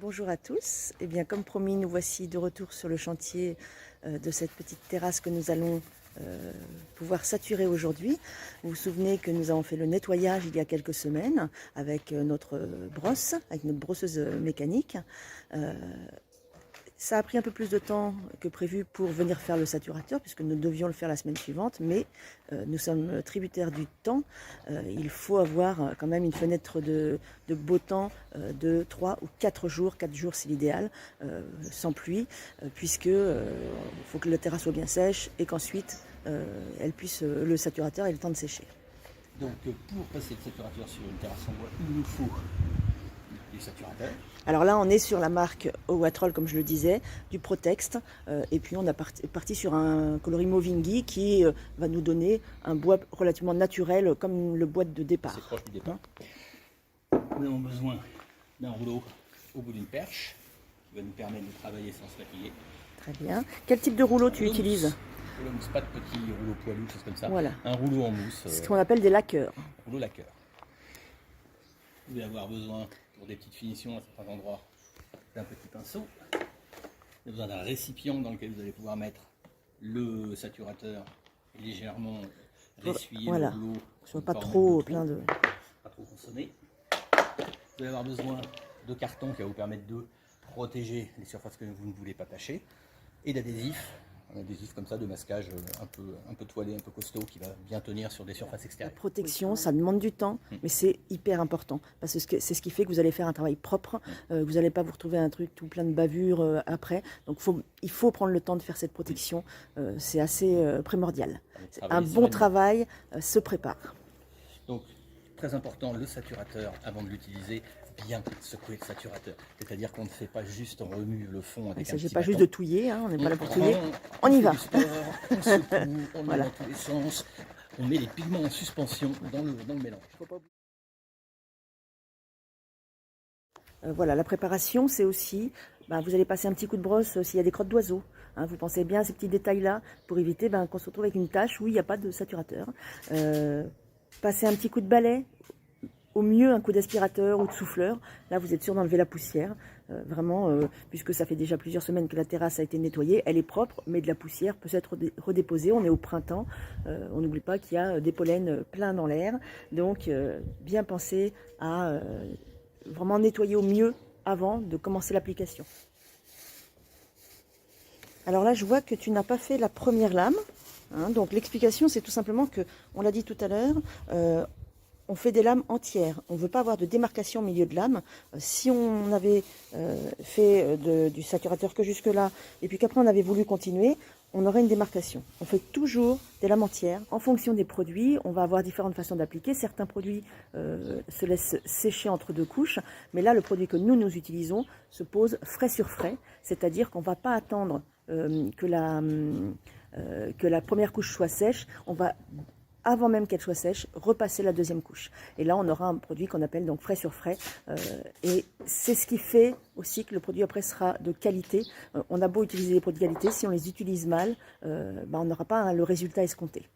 bonjour à tous. Eh bien, comme promis, nous voici de retour sur le chantier de cette petite terrasse que nous allons pouvoir saturer aujourd'hui. Vous vous souvenez que nous avons fait le nettoyage il y a quelques semaines avec notre brosse, avec notre brosseuse mécanique. Ça a pris un peu plus de temps que prévu pour venir faire le saturateur, puisque nous devions le faire la semaine suivante, mais nous sommes tributaires du temps. Il faut avoir quand même une fenêtre de beau temps de 3 ou 4 jours, 4 jours c'est l'idéal, sans pluie, puisque il faut que la terrasse soit bien sèche et qu'ensuite le saturateur ait le temps de sécher. Donc pour passer le saturateur sur une terrasse en bois, il nous faut des saturateurs. Alors là, on est sur la marque Owatrol, comme je le disais, du Protext. Et puis on est parti sur un coloris Movinghi qui va nous donner un bois relativement naturel, comme le bois de départ. C'est proche du départ. Nous avons besoin d'un rouleau au bout d'une perche qui va nous permettre de travailler sans se fatiguer. Très bien. Quel type de rouleau tu utilises? Rouleau mousse, pas de petits rouleaux poilus, choses comme ça. Voilà. Un rouleau en mousse. C'est ce qu'on appelle des laqueurs. Rouleau laqueur. Vous allez avoir besoin, pour des petites finitions à certains endroits, d'un petit pinceau. Vous avez besoin d'un récipient dans lequel vous allez pouvoir mettre le saturateur et légèrement ressuyer voilà. le rouleau. Que ce soit pas trop plein de... Pas trop consommé. Vous allez avoir besoin de carton qui va vous permettre de protéger les surfaces que vous ne voulez pas tacher, et d'adhésif. Un adhésif comme ça de masquage un peu toilé, un peu costaud, qui va bien tenir sur des surfaces La extérieures. protection, ça demande du temps, mais c'est hyper important, parce que c'est ce qui fait que vous allez faire un travail propre, vous n'allez pas vous retrouver un truc tout plein de bavures après, donc il faut prendre le temps de faire cette protection, c'est assez primordial. Un bon travail se prépare. Donc, très important, le saturateur, avant de l'utiliser, bien secouer le saturateur. C'est-à-dire qu'on ne fait pas juste, on remue le fond avec un petit bâton. Il ne s'agit pas juste de touiller, hein, on n'est pas là pour touiller. On y va. On secoue, on met dans tous les sens, on met les pigments en suspension dans le mélange. Voilà, la préparation, c'est aussi, vous allez passer un petit coup de brosse s'il y a des crottes d'oiseaux. Hein, vous pensez bien à ces petits détails-là pour éviter qu'on se retrouve avec une tache où il n'y a pas de saturateur. Passer un petit coup de balai. Au mieux, un coup d'aspirateur ou de souffleur. Là, vous êtes sûr d'enlever la poussière. Vraiment, puisque ça fait déjà plusieurs semaines que la terrasse a été nettoyée. Elle est propre, mais de la poussière peut être redéposée. On est au printemps. On n'oublie pas qu'il y a des pollens pleins dans l'air. Donc, bien penser à vraiment nettoyer au mieux avant de commencer l'application. Alors là, je vois que tu n'as pas fait la première lame. Hein, donc, l'explication, c'est tout simplement que, on l'a dit tout à l'heure, on fait des lames entières. On ne veut pas avoir de démarcation au milieu de lame. Si on avait fait du saturateur que jusque-là, et puis qu'après on avait voulu continuer, on aurait une démarcation. On fait toujours des lames entières. En fonction des produits, on va avoir différentes façons d'appliquer. Certains produits se laissent sécher entre deux couches, mais là, le produit que nous utilisons se pose frais sur frais, c'est-à-dire qu'on ne va pas attendre que la première couche soit sèche. On va, avant même qu'elle soit sèche, repasser la deuxième couche. Et là, on aura un produit qu'on appelle donc frais sur frais. Et c'est ce qui fait aussi que le produit après sera de qualité. On a beau utiliser des produits de qualité, si on les utilise mal, on n'aura pas le résultat escompté.